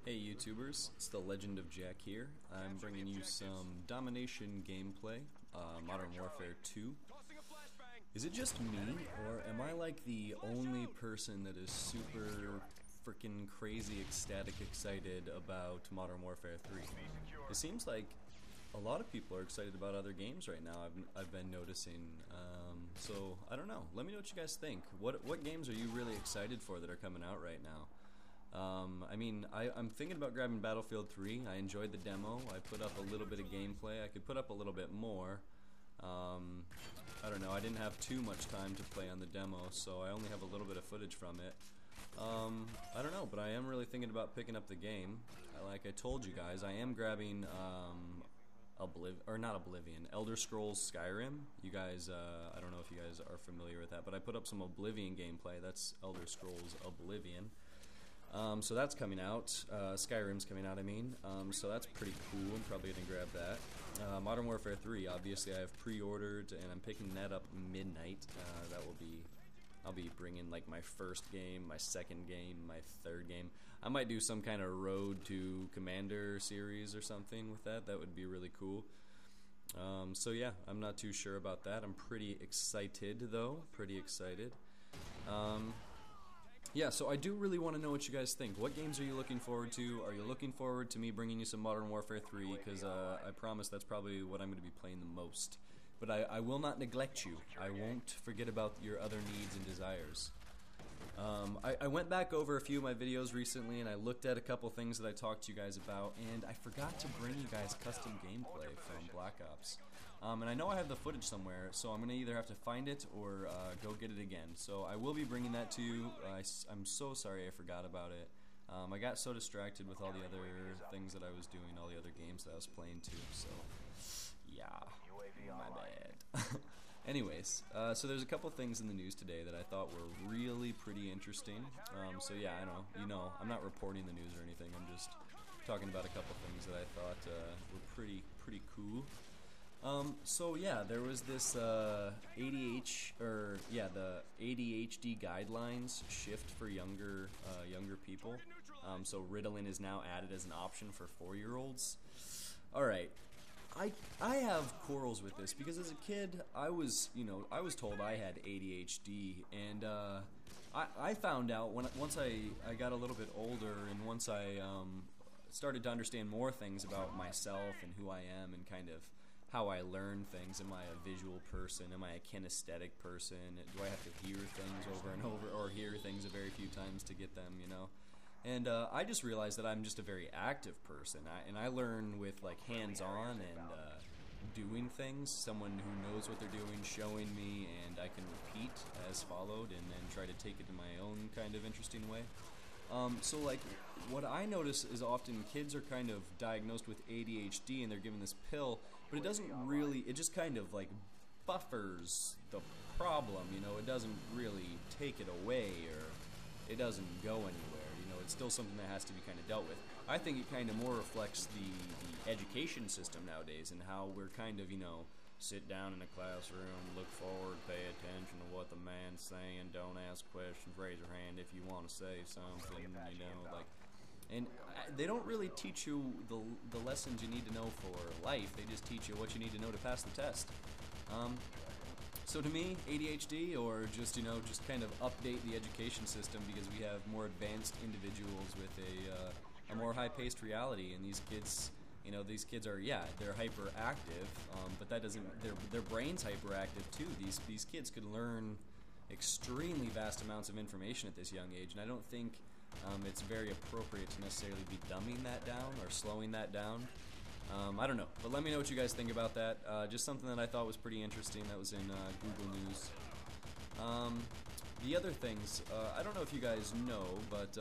Hey YouTubers, it's the Legend of Jack here. I'm bringing you some domination gameplay, Modern Warfare 2. Is it just me, or am I like the only person that is super freaking crazy, ecstatic, excited about Modern Warfare 3? It seems like a lot of people are excited about other games right now. I've been noticing. So I don't know. Let me know what you guys think. What games are you really excited for that are coming out right now? I'm thinking about grabbing Battlefield 3. I enjoyed the demo. I put up a little bit of gameplay. I could put up a little bit more. I don't know. I didn't have too much time to play on the demo, so I only have a little bit of footage from it. I don't know, but I am really thinking about picking up the game. Like I told you guys, I am grabbing Elder Scrolls Skyrim. You guys, I don't know if you guys are familiar with that, but I put up some Oblivion gameplay. That's Elder Scrolls Oblivion. So that's coming out. Skyrim's coming out, I mean. So that's pretty cool. I'm probably going to grab that. Modern Warfare 3, obviously I have pre-ordered, and I'm picking that up midnight. I'll be bringing like my first game, my second game, my third game. I might do some kind of Road to Commander series or something with that. That would be really cool. So yeah, I'm not too sure about that. I'm pretty excited though. Pretty excited. Yeah, so I do really want to know what you guys think. What games are you looking forward to? Are you looking forward to me bringing you some Modern Warfare 3? Because I promise that's probably what I'm going to be playing the most. But I will not neglect you. I won't forget about your other needs and desires. I went back over a few of my videos recently, and I looked at a couple things that I talked to you guys about, and I forgot to bring you guys custom gameplay from Black Ops. And I know I have the footage somewhere, so I'm going to either have to find it or go get it again. So I will be bringing that to you. I'm so sorry I forgot about it. I got so distracted with all the other things that I was doing, all the other games that I was playing too, so yeah, my bad. Anyways, so there's a couple things in the news today that I thought were really pretty interesting. So yeah, I know, I'm not reporting the news or anything. I'm just talking about a couple things that I thought were pretty cool. So yeah, there was this the ADHD guidelines shift for younger people. So Ritalin is now added as an option for 4-year-olds. All right. I have quarrels with this because as a kid I was told I had ADHD, and I found out once I got a little bit older, and once I started to understand more things about myself and who I am and kind of how I learn things. Am I a visual person? Am I a kinesthetic person? Do I have to hear things over and over, or hear things a very few times to get them, And I just realized that I'm just a very active person, and I learn with like hands-on and doing things. Someone who knows what they're doing, showing me, and I can repeat as followed, and then try to take it in my own kind of interesting way. So like, what I notice is often kids are kind of diagnosed with ADHD and they're given this pill, but it doesn't really, it just kind of like buffers the problem, It doesn't really take it away, or it doesn't go anywhere, It's still something that has to be kind of dealt with. I think it kind of more reflects the education system nowadays, and how we're kind of, sit down in a classroom, look forward, pay attention to what the man's saying, don't ask questions, raise your hand if you want to say something, and they don't really teach you the lessons you need to know for life. They just teach you what you need to know to pass the test. So to me, ADHD, or just kind of update the education system, because we have more advanced individuals with a more high-paced reality, and these kids, these kids are, they're hyperactive, but that doesn't, their brain's hyperactive too. These kids could learn extremely vast amounts of information at this young age, and I don't think it's very appropriate to necessarily be dumbing that down or slowing that down. I don't know, but let me know what you guys think about that. Just something that I thought was pretty interesting that was in Google News. The other things, I don't know if you guys know, but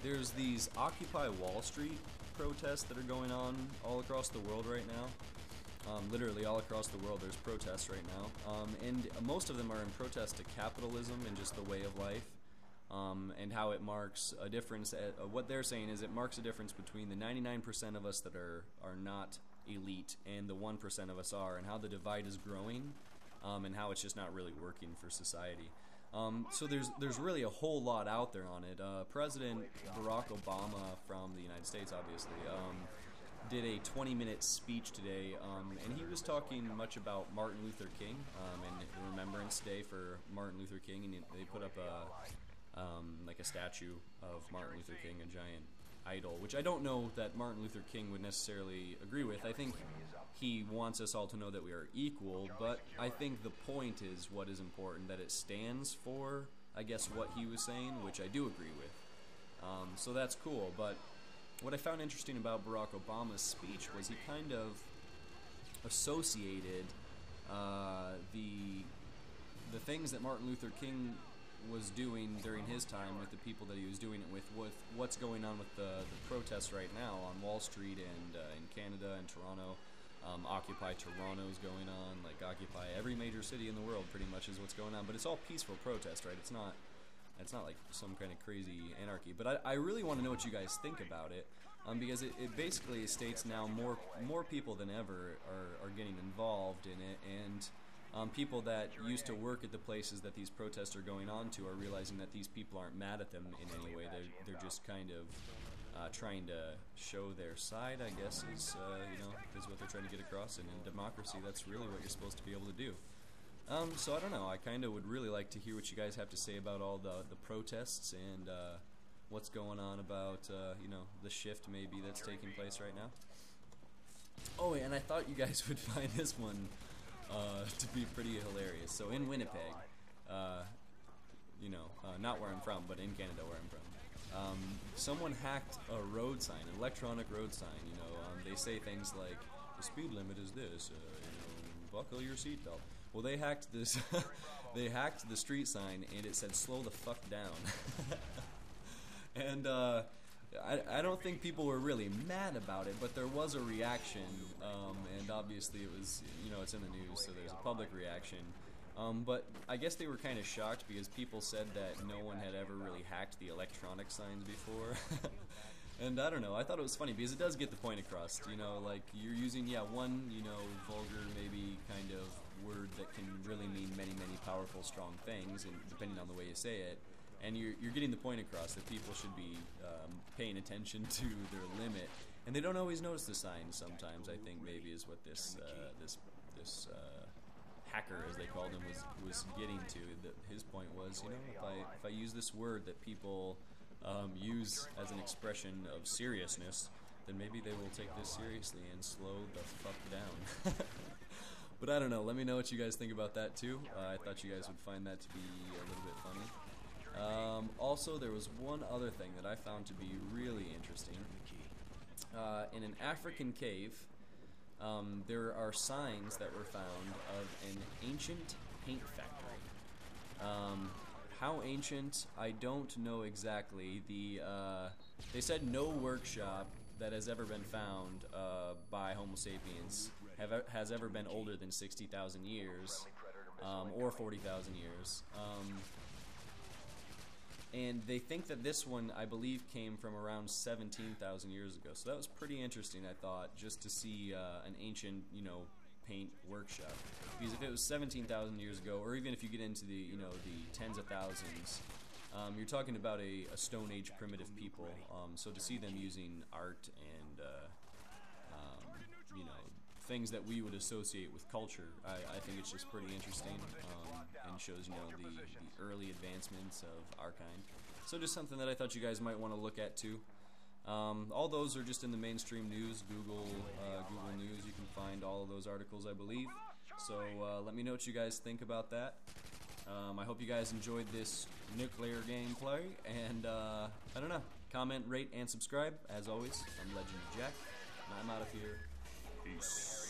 there's these Occupy Wall Street protests that are going on all across the world right now. Literally all across the world there's protests right now. And most of them are in protest to capitalism and just the way of life. And how it marks a difference. What they're saying is it marks a difference between the 99% of us that are not elite and the 1% of us are, and how the divide is growing, and how it's just not really working for society. So there's really a whole lot out there on it. President Barack Obama from the United States, obviously, did a 20-minute speech today, and he was talking much about Martin Luther King and the Remembrance Day for Martin Luther King, and they put up like a statue of Martin Luther King, a giant idol, which I don't know that Martin Luther King would necessarily agree with. I think he wants us all to know that we are equal, but I think the point is what is important, that it stands for, I guess, what he was saying, which I do agree with. So that's cool, but what I found interesting about Barack Obama's speech was he kind of associated the things that Martin Luther King was doing during his time with the people that he was doing it with what's going on with the protests right now on Wall Street and in Canada and Toronto. Occupy Toronto's going on, like Occupy every major city in the world pretty much is what's going on, but it's all peaceful protest, right? It's not like some kind of crazy anarchy, but I really want to know what you guys think about it, because it basically states now more people than ever are getting involved in it, and people that used to work at the places that these protests are going on to are realizing that these people aren't mad at them in any way. They're just kind of trying to show their side, I guess, is what they're trying to get across. And in democracy, that's really what you're supposed to be able to do. So I don't know. I kind of would really like to hear what you guys have to say about all the protests and what's going on about the shift maybe that's taking place right now. Oh, and I thought you guys would find this one to be pretty hilarious. So in Winnipeg, not where I'm from, but in Canada where I'm from, someone hacked a road sign, an electronic road sign. They say things like the speed limit is this, buckle your seatbelt. Well, they hacked this. They hacked the street sign, and it said "slow the fuck down." And I don't think people were really mad about it, but there was a reaction, and obviously it was, it's in the news, so there's a public reaction. But I guess they were kind of shocked because people said that no one had ever really hacked the electronic signs before. And I don't know, I thought it was funny because it does get the point across, like you're using, one, vulgar maybe kind of word that can really mean many, many powerful, strong things, and depending on the way you say it. And you're getting the point across that people should be paying attention to their limit, and they don't always notice the signs. Sometimes I think maybe is what this hacker, as they called him, was getting to. His point was, if I use this word that people use as an expression of seriousness, then maybe they will take this seriously and slow the fuck down. But I don't know. Let me know what you guys think about that too. I thought you guys would find that to be a little bit funny. Also, there was one other thing that I found to be really interesting. In an African cave, there are signs that were found of an ancient paint factory. How ancient, I don't know exactly. They said no workshop that has ever been found by Homo sapiens has ever been older than 60,000 years, or 40,000 years. And they think that this one, I believe, came from around 17,000 years ago. So that was pretty interesting, I thought, just to see an ancient, paint workshop. Because if it was 17,000 years ago, or even if you get into the, the tens of thousands, you're talking about a Stone Age primitive people. So to see them using art and, things that we would associate with culture, I think it's just pretty interesting, and shows, the early advancements of our kind. So just something that I thought you guys might want to look at too. All those are just in the mainstream news, Google News. You can find all of those articles, I believe. So let me know what you guys think about that. I hope you guys enjoyed this nuclear gameplay, and I don't know, comment, rate, and subscribe. As always, I'm Legend Jack, and I'm out of here. Peace.